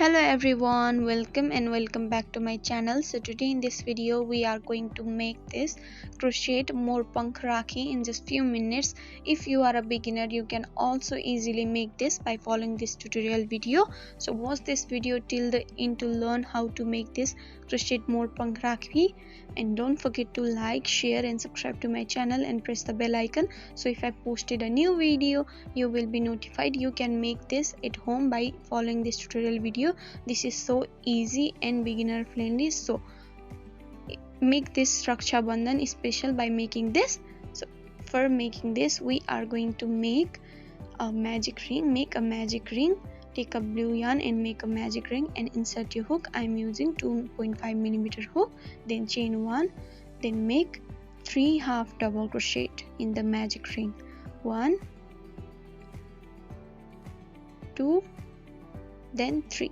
Hello everyone, welcome back to my channel. So today in this video we are going to make this Crochet Morpankh Rakhi in just few minutes. If you are a beginner, you can also easily make this by following this tutorial video. So watch this video till the end to learn how to make this Crochet Morpankh Rakhi, and don't forget to like, share and subscribe to my channel and press the bell icon, so if I posted a new video you will be notified. You can make this at home by following this tutorial video. This is so easy and beginner friendly, so make this Raksha Bandhan special by making this. So for making this we are going to make a magic ring. Make a magic ring, take a blue yarn and make a magic ring and insert your hook. I am using 2.5mm hook, then chain 1, then make 3 half double crochet in the magic ring. 1, 2, then 3.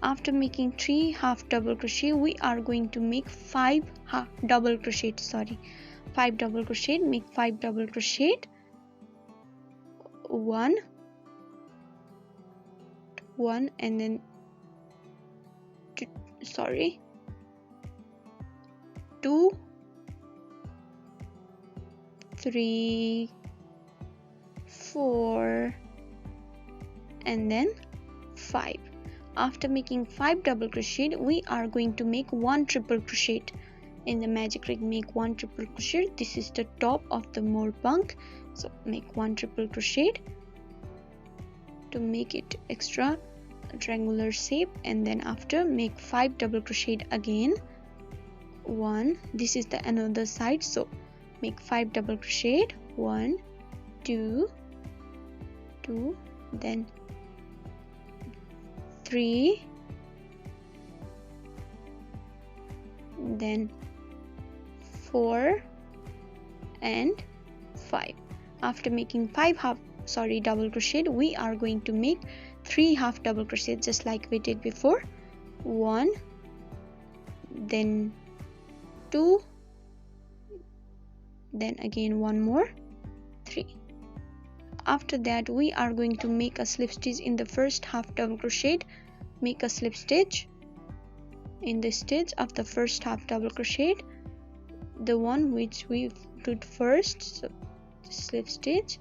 After making 3 half double crochet we are going to make 5 double crochet. Make 5 double crochet. 1 and then 2, 3, 4 and then 5. After making 5 double crochet we are going to make 1 triple crochet in the magic ring. Make 1 triple crochet. This is the top of the Morpankh, so make 1 triple crochet to make it extra triangular shape, and then after make 5 double crochet again. 1, this is the another side, so make 5 double crochet. 1, 2, then 3, then 4 and 5. After making 5 double crochet we are going to make 3 half double crochet just like we did before. 1, then 2, then again 1 more, 3. After that we are going to make a slip stitch in the first half double crochet. Make a slip stitch in the stitch of the first half double crochet, the one which we did first, so slip stitch.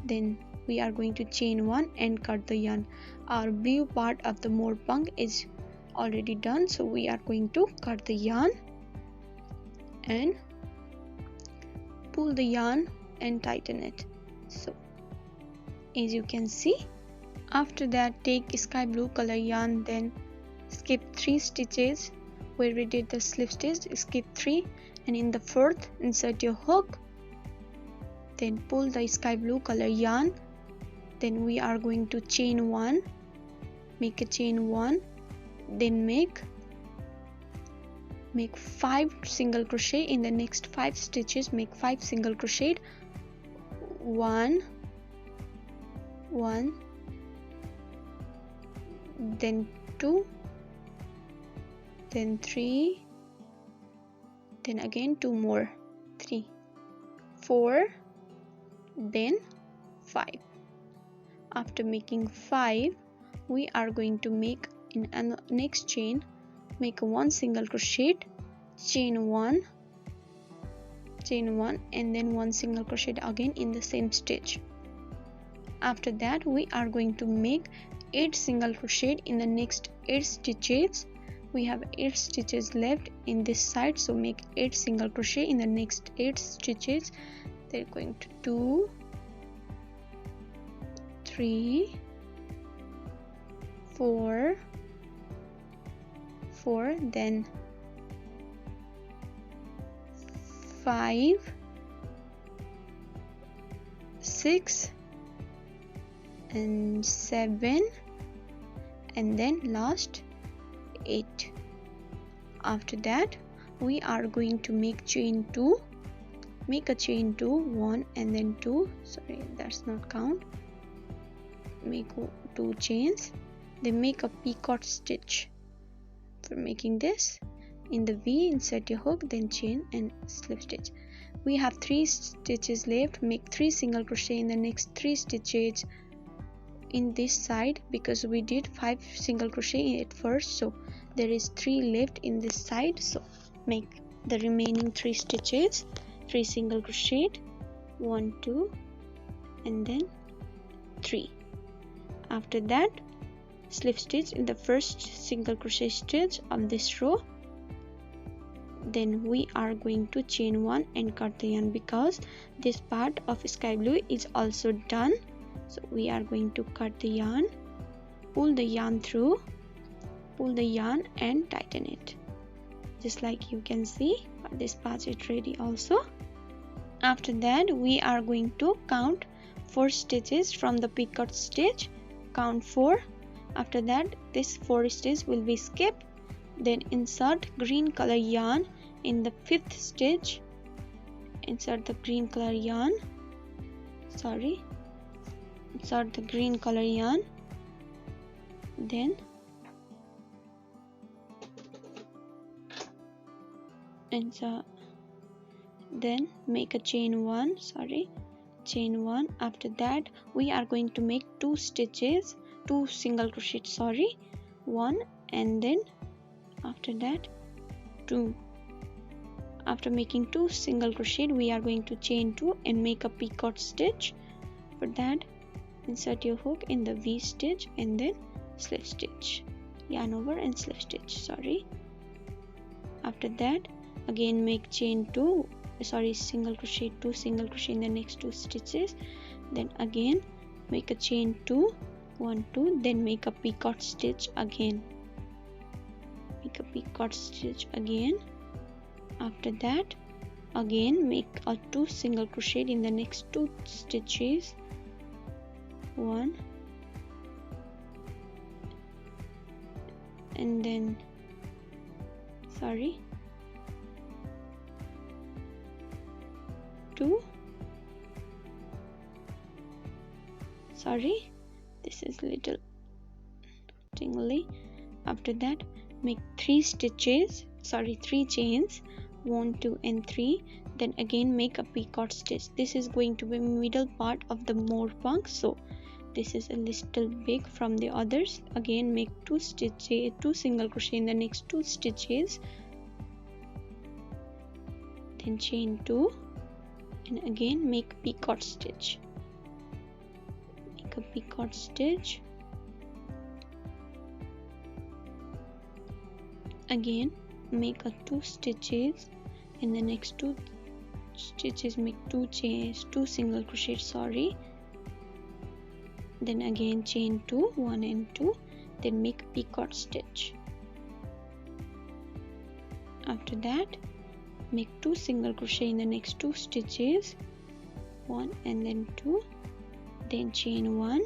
Then we are going to chain 1 and cut the yarn. Our blue part of the Morpankh is already done, so we are going to cut the yarn and pull the yarn and tighten it, so as you can see. After that take sky blue color yarn, then skip 3 stitches where we did the slip stitch, skip 3 and in the 4th insert your hook, then pull the sky blue color yarn. Then we are going to chain 1, make a chain 1, then make 5 single crochet in the next 5 stitches. Make 5 single crochet. 1, then 2, then 3, then again 2 more, 3, 4, then 5. After making 5 we are going to make in next chain, make 1 single crochet, chain 1 and then 1 single crochet again in the same stitch. After that we are going to make 8 single crochet in the next 8 stitches. We have 8 stitches left in this side, so make 8 single crochet in the next 8 stitches. They're going to 2, 3, 4, then 5, 6 and 7 and then last 8. After that we are going to make chain 2. Make a chain 2, 1 and then 2, sorry that's not count, make 2 chains, then make a peacock stitch. For making this, in the V insert your hook, then chain and slip stitch. We have 3 stitches left. Make 3 single crochet in the next 3 stitches in this side, because we did 5 single crochet at first, so there is 3 left in this side. So make the remaining 3 stitches, 3 single crochet, 1 2 and then 3. After that, slip stitch in the first single crochet stitch of this row. Then we are going to chain 1 and cut the yarn, because this part of sky blue is also done. So we are going to cut the yarn, pull the yarn through, pull the yarn and tighten it, just like you can see. This part is ready also. After that, we are going to count 4 stitches from the peacock stitch. Count 4. After that, this 4 stitches will be skipped. Then insert green color yarn in the 5th stitch. Insert the green color yarn. Insert the green color yarn. Then make a chain 1. Chain 1. After that, we are going to make 2 stitches, 2 single crochet, 1 and then after that 2. After making 2 single crochet, we are going to chain 2 and make a peacock stitch. For that, insert your hook in the V stitch and then slip stitch, yarn over and slip stitch. After that, again make chain 2, single crochet, 2 single crochet in the next 2 stitches. Then again make a chain 2, 1 2, then make a peacock stitch again. Make a peacock stitch again. After that, again make a 2 single crochet in the next 2 stitches. 1 and then 2. This is little tingly. After that, make 3 stitches, 3 chains, 1 2 and 3. Then again make a peacock stitch. This is going to be middle part of the Morpankh, so this is a little big from the others. Again make 2 stitches, 2 single crochet in the next 2 stitches. Then chain 2 and again make peacock stitch. Make a peacock stitch. Again make a 2 stitches in the next 2 stitches, make 2 chains, 2 single crochet, then again chain 2, 1 and 2, then make a peacock stitch. After that, make 2 single crochet in the next 2 stitches, 1 and then 2, then chain 1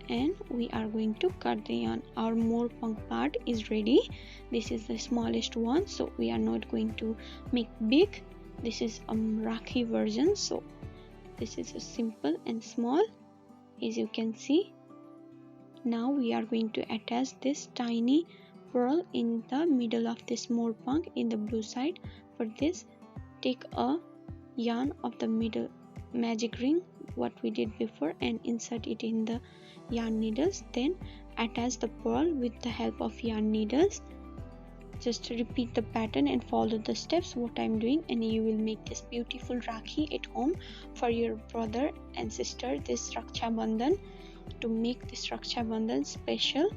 and we are going to cut the yarn. Our Morpankh part is ready. This is the smallest one, so we are not going to make big. This is a Rakhi version, so this is a simple and small, as you can see. Now we are going to attach this tiny pearl in the middle of this Morpankh in the blue side. For this, take a yarn of the middle magic ring, what we did before, and insert it in the yarn needles. Then attach the pearl with the help of yarn needles. Just repeat the pattern and follow the steps what I'm doing, and you will make this beautiful Rakhi at home for your brother and sister this Raksha Bandhan, to make this Raksha Bandhan special.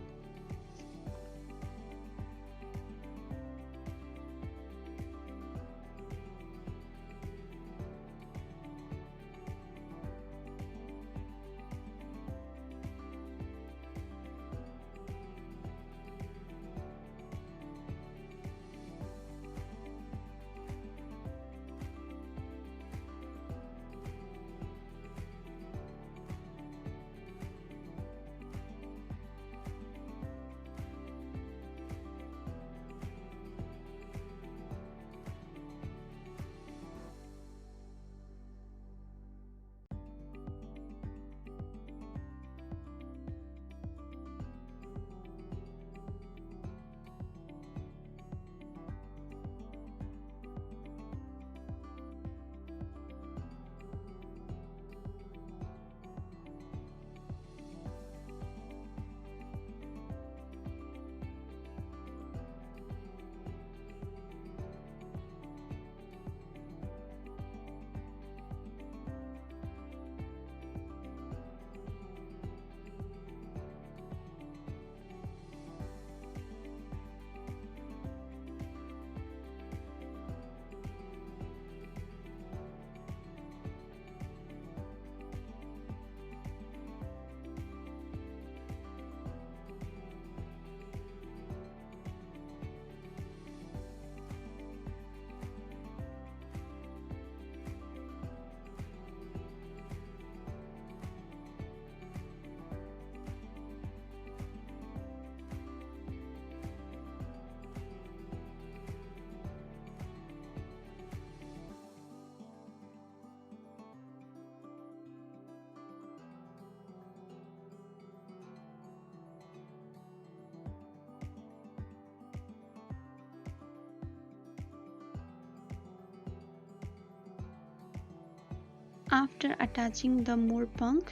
After attaching the Morpankh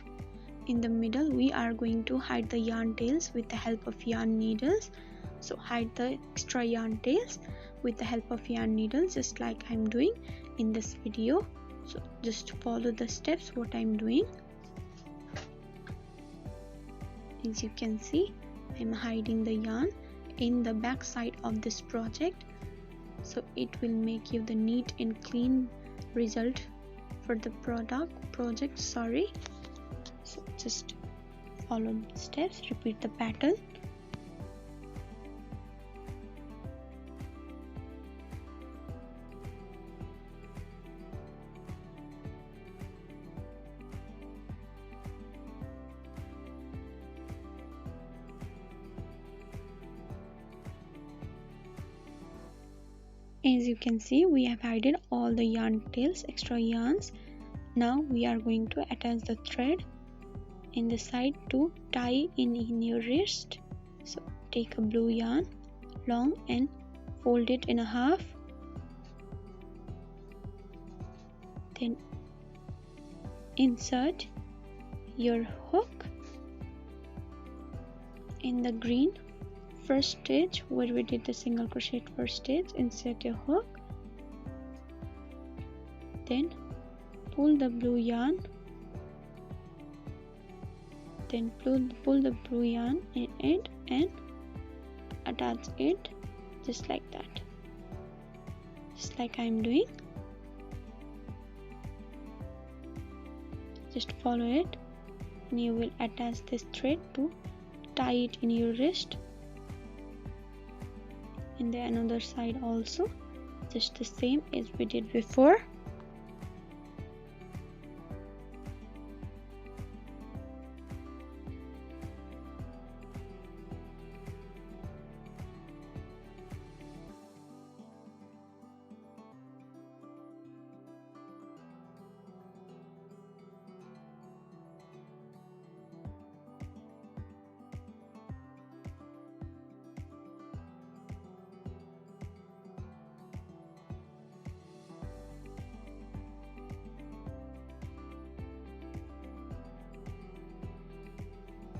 in the middle, we are going to hide the yarn tails with the help of yarn needles. So hide the extra yarn tails with the help of yarn needles, just like I'm doing in this video. So just follow the steps what I'm doing. As you can see, I'm hiding the yarn in the back side of this project, so it will make you the neat and clean result for the project. So just follow the steps, repeat the pattern. As you can see, we have hidden all the yarn tails, extra yarns. Now we are going to attach the thread in the side to tie in your wrist. So take a blue yarn long and fold it in a half. Then insert your hook in the green first stitch where we did the single crochet first stitch. Insert your hook, then pull the blue yarn, then pull the blue yarn in it and attach it just like that, just like I'm doing. Just follow it and you will attach this thread to tie it in your wrist. And the another side also just the same as we did before.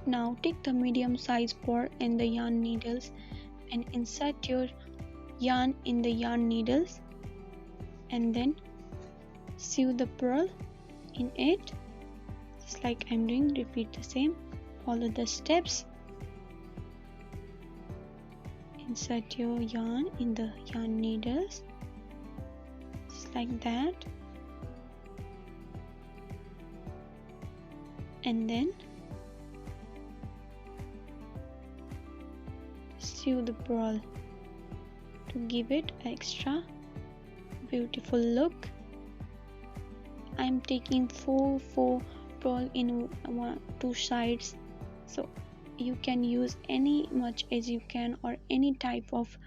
Now take the medium size pearl and the yarn needles and insert your yarn in the yarn needles and then sew the pearl in it just like I'm doing. Repeat the same, follow the steps. Insert your yarn in the yarn needles just like that, and then sew the pearl to give it an extra beautiful look. I'm taking four pearl in two sides, so you can use any much as you can or any type of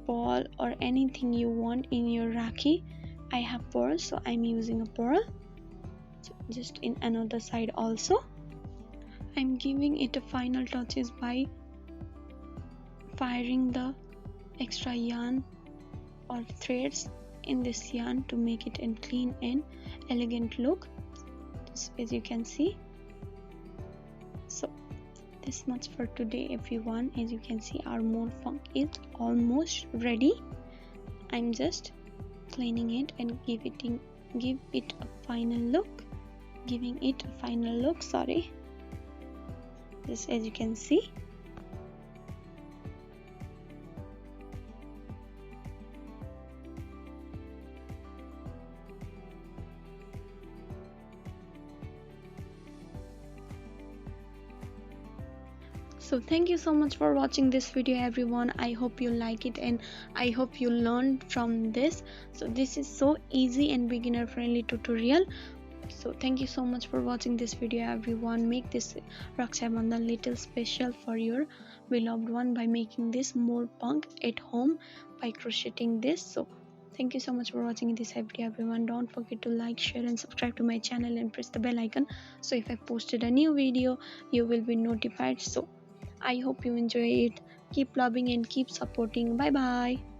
pearl or anything you want in your Rakhi. I have pearl, so I'm using a pearl. So just in another side also I'm giving it a final touches by firing the extra yarn or threads in this yarn to make it a clean and elegant look, just as you can see. So this much for today everyone. As you can see, our Morpankh is almost ready. I'm just cleaning it and give it a final look, just as you can see. So thank you so much for watching this video everyone. I hope you like it and I hope you learned from this. So this is so easy and beginner friendly tutorial. So thank you so much for watching this video everyone. Make this Raksha Bandhan little special for your beloved one by making this Morpankh at home by crocheting this. So thank you so much for watching this video everyone. Don't forget to like, share and subscribe to my channel and press the bell icon, so if I posted a new video you will be notified. So I hope you enjoy it. Keep loving and keep supporting. Bye bye.